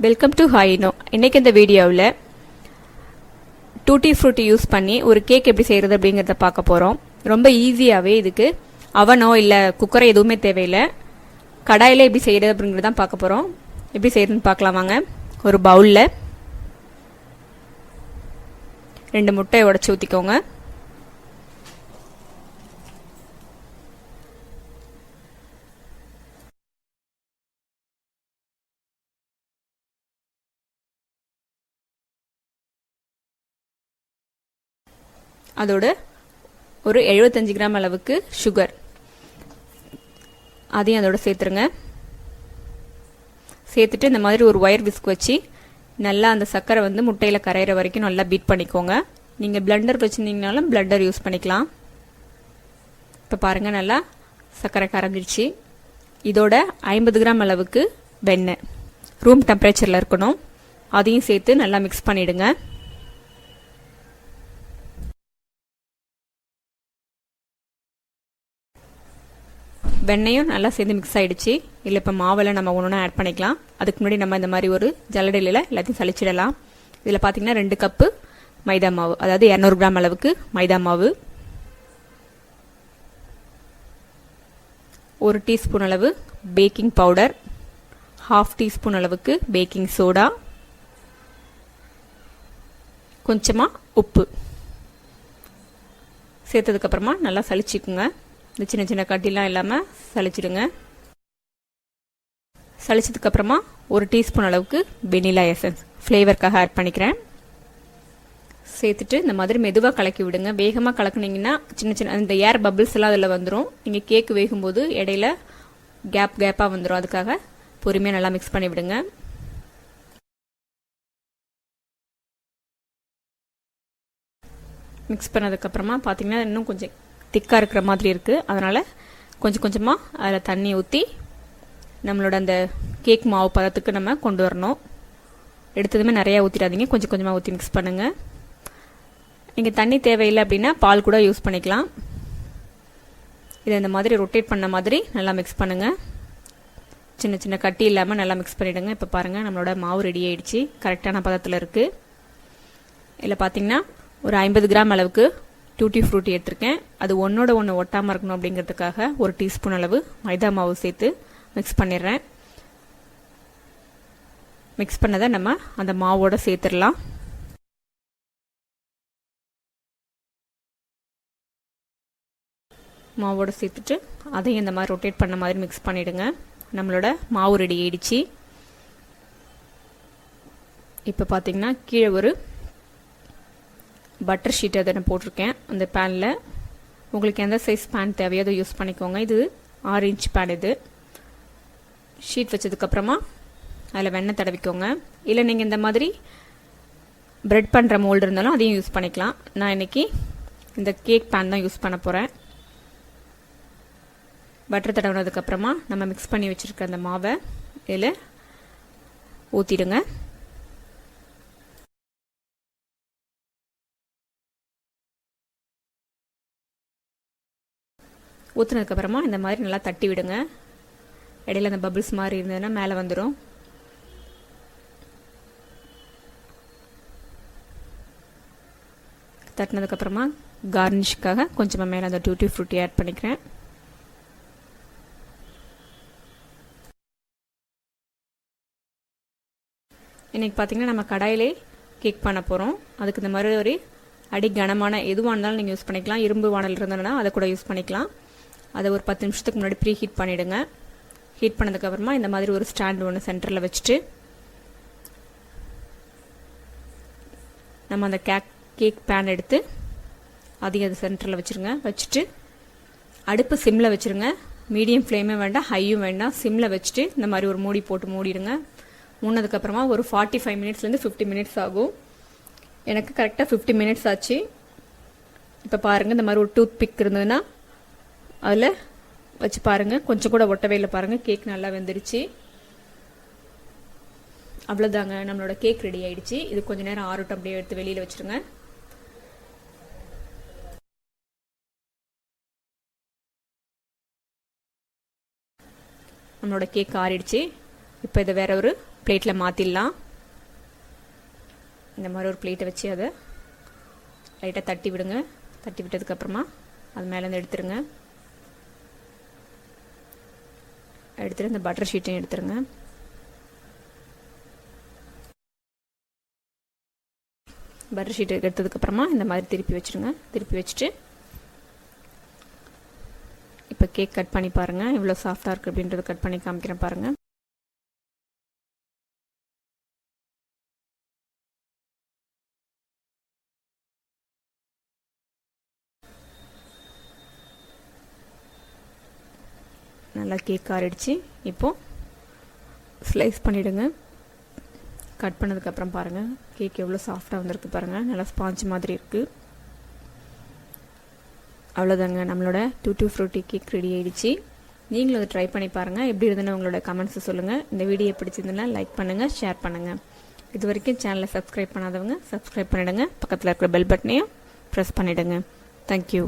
Welcome to Hi-Inno. இன்னைக்கு இந்த வீடியோவில் டூட்டி ஃப்ரூட்டி யூஸ் பண்ணி ஒரு கேக் எப்படி செய்கிறது அப்படிங்கிறத பார்க்க போகிறோம். ரொம்ப ஈஸியாகவே இதுக்கு அவனோ இல்லை குக்கரோ எதுவுமே தேவையில்லை. கடாயில் எப்படி செய்கிறது அப்படிங்கிறது தான் பார்க்க போகிறோம். எப்படி செய்கிறதுன்னு பார்க்கலாம் வாங்க. ஒரு பவுலில் 2 முட்டையை உடச்சி ஊற்றிக்கோங்க. அதோட ஒரு 75 கிராம் அளவுக்கு சுகர் அதையும் அதோட சேர்த்துருங்க. சேர்த்துட்டு இந்த மாதிரி ஒரு ஒயர் விஸ்க் வச்சு நல்லா அந்த சர்க்கரை வந்து முட்டையில் கரையிற வரைக்கும் நல்லா பீட் பண்ணிக்கோங்க. நீங்கள் பிளெண்டர் வச்சுருந்தீங்கனாலும் பிளெண்டர் யூஸ் பண்ணிக்கலாம். இப்போ பாருங்கள், நல்லா சர்க்கரை கரைஞ்சிருச்சு. இதோட 50 கிராம் அளவுக்கு வெண்ணெய் ரூம் டெம்பரேச்சரில் இருக்கணும். அதையும் சேர்த்து நல்லா மிக்ஸ் பண்ணிவிடுங்க. வெண்ணையும் நல்லா சேர்ந்து மிக்ஸ் ஆகிடுச்சு. இல்லை இப்போ மாவில் நம்ம ஒன்று ஆட் பண்ணிக்கலாம். அதுக்கு முன்னாடி நம்ம இந்த மாதிரி ஒரு ஜல்லடையில் எல்லாத்தையும் சளிச்சிடலாம். இதில் பார்த்தீங்கன்னா 2 கப்பு மைதா மாவு, அதாவது 200 கிராம் அளவுக்கு மைதா மாவு, 1 டீஸ்பூன் அளவு பேக்கிங் பவுடர், 1/2 டீஸ்பூன் அளவுக்கு பேக்கிங் சோடா, கொஞ்சமாக உப்பு சேர்த்ததுக்கப்புறமா நல்லா சளிச்சிக்குங்க. இந்த சின்ன சின்ன கட்டிலாம் இல்லாமல் சளிச்சிடுங்க. சளிச்சதுக்கப்புறமா 1 டீஸ்பூன் அளவுக்கு வெனிலா எசன்ஸ் ஃப்ளேவருக்காக ஆட் பண்ணிக்கிறேன். சேர்த்துட்டு இந்த மாதிரி மெதுவாக கலக்கி விடுங்க. வேகமாக கலக்குனீங்கன்னா சின்ன சின்ன அந்த ஏர் பபிள்ஸ் எல்லாம் அதில் வந்துடும். நீங்கள் கேக் வேகும்போது இடையில கேப்பாக வந்துடும். அதுக்காக பொறுமையாக நல்லா மிக்ஸ் பண்ணி விடுங்க. மிக்ஸ் பண்ணதுக்கப்புறமா பார்த்தீங்கன்னா இன்னும் கொஞ்சம் திக்காக இருக்கிற மாதிரி இருக்குது. அதனால் கொஞ்சம் கொஞ்சமாக அதில் தண்ணி ஊற்றி நம்மளோட அந்த கேக் மாவு பதத்துக்கு நம்ம கொண்டு வரணும். எடுத்ததுமே நிறையா ஊற்றிடாதீங்க, கொஞ்சம் கொஞ்சமாக ஊற்றி மிக்ஸ் பண்ணுங்கள். நீங்கள் தண்ணி தேவையில்லை அப்படின்னா பால் கூட யூஸ் பண்ணிக்கலாம். இதை இந்த மாதிரி ரொட்டேட் பண்ண மாதிரி நல்லா மிக்ஸ் பண்ணுங்கள். சின்ன சின்ன கட்டி இல்லாமல் நல்லா மிக்ஸ் பண்ணிவிடுங்க. இப்போ பாருங்கள், நம்மளோட மாவு ரெடி ஆகிடுச்சு. கரெக்டான பதத்தில் இருக்குது. இதில் பார்த்தீங்கன்னா ஒரு 50 கிராம் அளவுக்கு டூட்டி ஃப்ரூட்டி எடுத்திருக்கேன். அது ஒன்றோட ஒன்று ஒட்டாமல் இருக்கணும் அப்படிங்கிறதுக்காக 1 டீஸ்பூன் அளவு மைதா மாவு சேர்த்து மிக்ஸ் பண்ணிடுறேன். மிக்ஸ் பண்ணதை நம்ம அந்த மாவோட சேர்த்துடலாம். மாவோட சேர்த்துட்டு அதையும் இந்த மாதிரி ரொட்டேட் பண்ண மாதிரி மிக்ஸ் பண்ணிவிடுங்க. நம்மளோட மாவு ரெடி ஆயிடுச்சு. இப்போ பார்த்தீங்கன்னா கீழே ஒரு பட்டர் ஷீட் அதை நான் போட்டிருக்கேன் அந்த பேனில். உங்களுக்கு எந்த சைஸ் பேன் தேவையோ அதை யூஸ் பண்ணிக்கோங்க. இது 6 இன்ச் பேன். இது ஷீட் வச்சதுக்கப்புறமா அதில் வெண்ணெய் தடவிக்கோங்க. இல்லை நீங்கள் இந்த மாதிரி பிரெட் பண்ணுற மோல்டு இருந்தாலும் அதையும் யூஸ் பண்ணிக்கலாம். நான் இன்னைக்கு இந்த கேக் பேன் தான் யூஸ் பண்ண போகிறேன். பட்டர் தடவினதுக்கப்புறமா நம்ம மிக்ஸ் பண்ணி வச்சுருக்க அந்த மாவை இதில் ஊற்றிடுங்க. ஊற்றுனதுக்கப்புறமா இந்த மாதிரி நல்லா தட்டி விடுங்க. இடையில அந்த பபிள்ஸ் மாதிரி இருந்ததுன்னா மேலே வந்துடும். தட்டினதுக்கப்புறமா கார்னிஷ்காக கொஞ்சமாக மேலே அந்த டூட்டி ஃப்ரூட்டி ஆட் பண்ணிக்கிறேன். இன்றைக்கி பார்த்திங்கன்னா நம்ம கடாயிலே கேக் பண்ண போகிறோம். அதுக்கு இந்த மாதிரி ஒரு அடி கனமான எதுவாக இருந்தாலும் நீங்கள் யூஸ் பண்ணிக்கலாம். இரும்பு வானல் இருந்ததுன்னா அதை கூட யூஸ் பண்ணிக்கலாம். அதை ஒரு 10 நிமிஷத்துக்கு முன்னாடி ப்ரீ ஹீட் பண்ணிவிடுங்க. ஹீட் பண்ணதுக்கப்புறமா இந்த மாதிரி ஒரு ஸ்டாண்ட் ஒன்று சென்டரில் வச்சுட்டு நம்ம அந்த கேக் பேன் எடுத்து அதையும் அது சென்டரில் வச்சுருங்க. வச்சுட்டு அடுப்பு சிம்மில் வச்சுருங்க. மீடியம் ஃப்ளேமே வேண்டாம், ஹையும் வேண்டாம். சிம்மில் வச்சுட்டு இந்த மாதிரி ஒரு மூடி போட்டு மூடிடுங்க. மூடினதுக்கப்புறமா ஒரு 45 மினிட்ஸ்லேருந்து 50 மினிட்ஸ் ஆகும். எனக்கு கரெக்டாக 50 மினிட்ஸ் ஆச்சு. இப்போ பாருங்கள், இந்த மாதிரி ஒரு டூத் பிக் இருந்ததுன்னா அதில் வச்சு பாருங்கள். கொஞ்சம் கூட ஒட்டவே இல்லை. பாருங்கள், கேக் நல்லா வெந்துருச்சு. அவ்வளோதாங்க, நம்மளோட கேக் ரெடி ஆயிடுச்சு. இது கொஞ்சம் நேரம் ஆறட்டும். அப்படியே எடுத்து வெளியில் வச்சுருங்க. நம்மளோட கேக் ஆறிடுச்சு. இப்போ இதை வேற ஒரு பிளேட்டில் மாற்றிடலாம். இந்த மாதிரி ஒரு பிளேட்டை வச்சு அதை லைட்டாக தட்டி விடுங்க. தட்டி விட்டதுக்கப்புறமா அது மேலேருந்து எடுத்துருங்க. எடுத்துகிட்டு இந்த பட்டர் ஷீட்டையும் எடுத்துருங்க. பட்டர் ஷீட் எடுத்ததுக்கப்புறமா இந்த மாதிரி திருப்பி வச்சுருங்க. திருப்பி வச்சுட்டு இப்போ கேக் கட் பண்ணி பாருங்கள் எவ்வளோ சாஃப்டாக இருக்குது அப்படின்றத கட் பண்ணி காமிக்கிறேன் பாருங்கள். நல்லா கேக் ஆறிடுச்சு. இப்போது ஸ்லைஸ் பண்ணிவிடுங்க. கட் பண்ணதுக்கப்புறம் பாருங்கள் கேக் எவ்வளோ சாஃப்டாக வந்திருக்கு பாருங்கள். நல்லா ஸ்பாஞ்ச் மாதிரி இருக்குது. அவ்வளோதாங்க, நம்மளோட டூட்டி ஃப்ரூட்டி கேக் ரெடி ஆகிடுச்சு. நீங்களும் அதை ட்ரை பண்ணி பாருங்கள். எப்படி இருந்துன்னு உங்களோட கமெண்ட்ஸை சொல்லுங்கள். இந்த வீடியோ பிடிச்சிருந்துன்னா லைக் பண்ணுங்கள், ஷேர் பண்ணுங்கள். இது வரைக்கும் சேனலை சப்ஸ்கிரைப் பண்ணாதவங்க சப்ஸ்கிரைப் பண்ணிவிடுங்க. பக்கத்தில் இருக்கிற பெல் பட்டனையும் ப்ரெஸ் பண்ணிவிடுங்க. தேங்க்யூ.